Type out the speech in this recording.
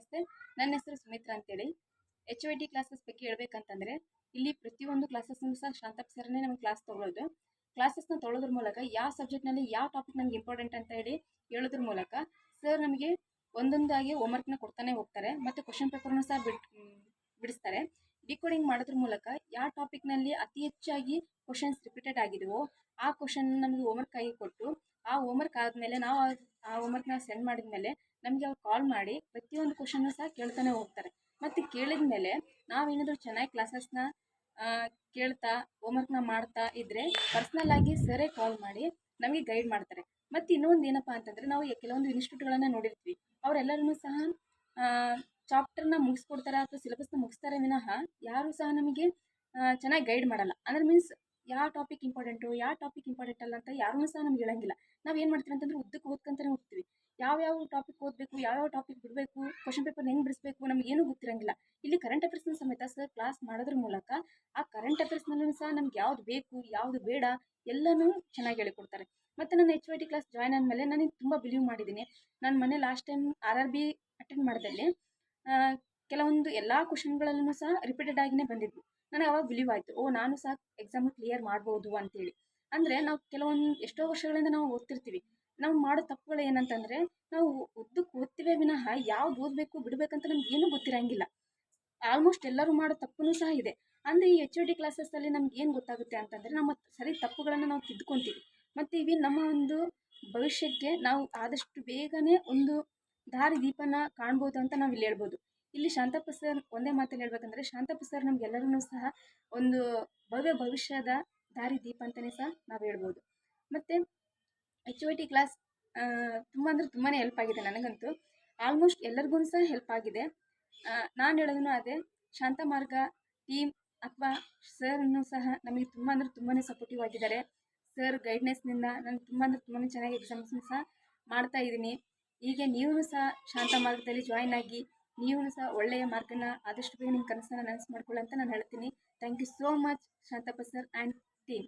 ನಮಸ್ತೆ. ನನ್ನ ಹೆಸರು ಸುಮಿತ್ರಾ ಅಂತೇಳಿ. HYT ಕ್ಲಾಸಸ್ ಬಗ್ಗೆ ಹೇಳ್ಬೇಕಂತಂದ್ರೆ, ಇಲ್ಲಿ ಪ್ರತಿಯೊಂದು ಕ್ಲಾಸಸ್ನು ಸಹ ಶಾಂತಪ್ಪ ಸರ್ನೇ ನಮಗೆ ಕ್ಲಾಸ್ ತಗೊಳ್ಳೋದು. ಕ್ಲಾಸಸ್ನ ತೊಗೊಳೋದ್ರ ಮೂಲಕ ಯಾವ ಸಬ್ಜೆಕ್ಟ್ನಲ್ಲಿ ಯಾವ ಟಾಪಿಕ್ ನಮ್ಗೆ ಇಂಪಾರ್ಟೆಂಟ್ ಅಂತ ಹೇಳಿ ಹೇಳೋದ್ರ ಮೂಲಕ ಸರ್ ನಮಗೆ ಒಂದೊಂದಾಗಿ ಹೋಮ್ವರ್ಕ್ನ ಕೊಡ್ತಾನೆ ಹೋಗ್ತಾರೆ. ಮತ್ತು ಕ್ವಶನ್ ಪೇಪರ್ನು ಸಹ ಬಿಡಿಸ್ತಾರೆ. ಡಿಕೋಡಿಂಗ್ ಮಾಡೋದ್ರ ಮೂಲಕ ಯಾವ ಟಾಪಿಕ್ನಲ್ಲಿ ಅತಿ ಹೆಚ್ಚಾಗಿ ಕ್ವಶನ್ಸ್ ರಿಪೀಟೆಡ್ ಆಗಿದೆವೋ ಆ ಕ್ವಶನ್ ನಮಗೆ ಹೋಮ್ವರ್ಕ್ ಆಗಿ ಕೊಟ್ಟು, ಆ ಹೋಮ್ವರ್ಕ್ ಆದಮೇಲೆ ನಾವು ಆ ಹೋಮ್ವರ್ಕ್ನ ಸೆಂಡ್ ಮಾಡಿದ್ಮೇಲೆ ನಮಗೆ ಅವ್ರು ಕಾಲ್ ಮಾಡಿ ಪ್ರತಿಯೊಂದು ಕ್ವಶನ್ನು ಸಹ ಕೇಳ್ತಾನೆ ಹೋಗ್ತಾರೆ. ಮತ್ತು ಕೇಳಿದ ಮೇಲೆ ನಾವೇನಾದರೂ ಚೆನ್ನಾಗಿ ಕ್ಲಾಸಸ್ನ ಕೇಳ್ತಾ ಹೋಮ್ವರ್ಕ್ನ ಮಾಡ್ತಾ ಇದ್ದರೆ ಪರ್ಸ್ನಲ್ ಆಗಿ ಸರೇ ಕಾಲ್ ಮಾಡಿ ನಮಗೆ ಗೈಡ್ ಮಾಡ್ತಾರೆ. ಮತ್ತು ಇನ್ನೊಂದು ಏನಪ್ಪ ಅಂತಂದರೆ, ನಾವು ಕೆಲವೊಂದು ಇನ್ಸ್ಟಿಟ್ಯೂಟ್ಗಳನ್ನು ನೋಡಿರ್ತೀವಿ. ಅವರೆಲ್ಲರೂ ಸಹ ಚಾಪ್ಟರ್ನ ಮುಗಿಸ್ಕೊಡ್ತಾರೆ ಅಥವಾ ಸಿಲೆಬಸ್ನ ಮುಗಿಸ್ತಾರೆ ವಿನಃ ಯಾರೂ ಸಹ ನಮಗೆ ಚೆನ್ನಾಗಿ ಗೈಡ್ ಮಾಡಲ್ಲ. ಅಂದರೆ ಮೀನ್ಸ್ ಯಾವ ಟಾಪಿಕ್ ಇಂಪಾರ್ಟೆಂಟ್ ಅಲ್ಲ ಅಂತ ಯಾರೂ ಸಹ ನಮ್ಗೆ ಹೇಳಂಗಿಲ್ಲ. ನಾವು ಏನು ಮಾಡ್ತೀವಿ ಅಂತಂದ್ರೆ ಉದ್ದಕ್ಕೆ ಓದ್ಕೊಂತಾನೆ ಹೋಗ್ತೀವಿ. ಯಾವ ಟಾಪಿಕ್ ಓದಬೇಕು, ಯಾವ ಟಾಪಿಕ್ ಬಿಡಬೇಕು, ಕ್ವಶನ್ ಪೇಪರ್ ಹೆಂಗೆ ಬಿಡಿಸ್ಬೇಕು ನಮಗೇನೂ ಗೊತ್ತಿರಂಗಿಲ್ಲ. ಇಲ್ಲಿ ಕರೆಂಟ್ ಅಫೇರ್ಸ್ನ ಸಮೇತ ಸರ್ ಕ್ಲಾಸ್ ಮಾಡೋದ್ರ ಮೂಲಕ ಆ ಕರೆಂಟ್ ಅಫೇರ್ಸ್ನಲ್ಲೂ ಸಹ ನಮ್ಗೆ ಯಾವ್ದು ಬೇಕು ಯಾವುದು ಬೇಡ ಎಲ್ಲನೂ ಚೆನ್ನಾಗಿ ಹೇಳಿಕೊಡ್ತಾರೆ. ಮತ್ತು ನಾನು HYT ಕ್ಲಾಸ್ ಜಾಯ್ನ್ ಆದಮೇಲೆ ನನಗೆ ತುಂಬ ಬಿಲೀವ್ ಮಾಡಿದ್ದೀನಿ. ನಾನು ಮೊನ್ನೆ ಲಾಸ್ಟ್ ಟೈಮ್ RRB ಅಟೆಂಡ್ ಮಾಡಿದಲ್ಲಿ ಕೆಲವೊಂದು ಎಲ್ಲ ಕ್ವಶನ್ಗಳಲ್ಲೂ ಸಹ ರಿಪೀಟೆಡ್ ಆಗಿನೇ ಬಂದಿದ್ವು. ನನಗೆ ಅವಾಗ ಬಿಲೀವ್ ಆಯಿತು, ನಾನು ಸಹ ಎಕ್ಸಾಮ್ ಕ್ಲಿಯರ್ ಮಾಡ್ಬೋದು ಅಂತೇಳಿ. ಅಂದರೆ ನಾವು ಕೆಲವೊಂದು ಎಷ್ಟೋ ವರ್ಷಗಳಿಂದ ನಾವು ಓದ್ತಿರ್ತೀವಿ. ನಾವು ಮಾಡೋ ತಪ್ಪುಗಳು ಏನಂತಂದರೆ, ನಾವು ಉದ್ದಕ್ಕೆ ಓದ್ತೀವಿ ವಿನಃ ಯಾವ್ದು ಓದಬೇಕು ಬಿಡಬೇಕಂತ ನಮ್ಗೆ ಏನೂ ಗೊತ್ತಿರಂಗಿಲ್ಲ. ಆಲ್ಮೋಸ್ಟ್ ಎಲ್ಲರೂ ಮಾಡೋ ತಪ್ಪು ಸಹ ಇದೆ. ಅಂದರೆ ಈ HYT ಕ್ಲಾಸಸ್ಸಲ್ಲಿ ನಮ್ಗೆ ಏನು ಗೊತ್ತಾಗುತ್ತೆ ಅಂತಂದರೆ, ನಮ್ಮ ತಪ್ಪುಗಳನ್ನು ನಾವು ತಿದ್ದುಕೊತೀವಿ. ಮತ್ತು ಇವು ನಮ್ಮ ಒಂದು ಭವಿಷ್ಯಕ್ಕೆ ನಾವು ಆದಷ್ಟು ಬೇಗನೆ ಒಂದು ದಾರಿ ದೀಪನ ಕಾಣ್ಬೋದು ಅಂತ ನಾವು ಇಲ್ಲಿ ಹೇಳ್ಬೋದು. ಇಲ್ಲಿ ಶಾಂತಪ್ಪ ಸರ್ ಒಂದೇ ಮಾತಲ್ಲಿ ಹೇಳ್ಬೇಕಂದ್ರೆ, ಶಾಂತಪ್ಪ ಸರ್ ನಮಗೆಲ್ಲರೂ ಸಹ ಒಂದು ಭವ್ಯ ಭವಿಷ್ಯದ ದಾರಿ ದೀಪ ಅಂತಲೇ ಸಹ ನಾವು ಹೇಳ್ಬೋದು. ಮತ್ತು HYT ಕ್ಲಾಸ್ ತುಂಬ ಅಂದರೆ ತುಂಬಾ ಹೆಲ್ಪ್ ಆಗಿದೆ ನನಗಂತೂ. ಆಲ್ಮೋಸ್ಟ್ ಎಲ್ಲರಿಗೂ ಸಹ ಹೆಲ್ಪ್ ಆಗಿದೆ. ನಾನು ಹೇಳೋದನ್ನು ಅದೇ, ಶಾಂತ ಮಾರ್ಗ ಟೀಮ್ ಅಥವಾ ಸರ್ನು ಸಹ ನಮಗೆ ತುಂಬ ಅಂದರೆ ತುಂಬಾ ಸಪೋರ್ಟಿವ್ ಆಗಿದ್ದಾರೆ. ಸರ್ ಗೈಡ್ನೆಸ್ನಿಂದ ನಾನು ತುಂಬ ಅಂದರೆ ತುಂಬಾ ಚೆನ್ನಾಗಿ ಎಕ್ಸಾಮ್ಸ್ನ ಸಹ ಮಾಡ್ತಾ ಇದ್ದೀನಿ. ಹೀಗೆ ನೀವು ಸಹ ಶಾಂತ ಮಾರ್ಗದಲ್ಲಿ ಜಾಯ್ನ್ ಆಗಿ ನೀವು ಸಹ ಒಳ್ಳೆಯ ಮಾರ್ಗನ ಆದಷ್ಟು ಬೇಗ ನಿಮ್ಮ ಕನಸನ್ನು ನನಸು ಮಾಡ್ಕೊಳ್ಳಿ ಅಂತ ನಾನು ಹೇಳ್ತೀನಿ. Thank you so much Shantappa sir and team.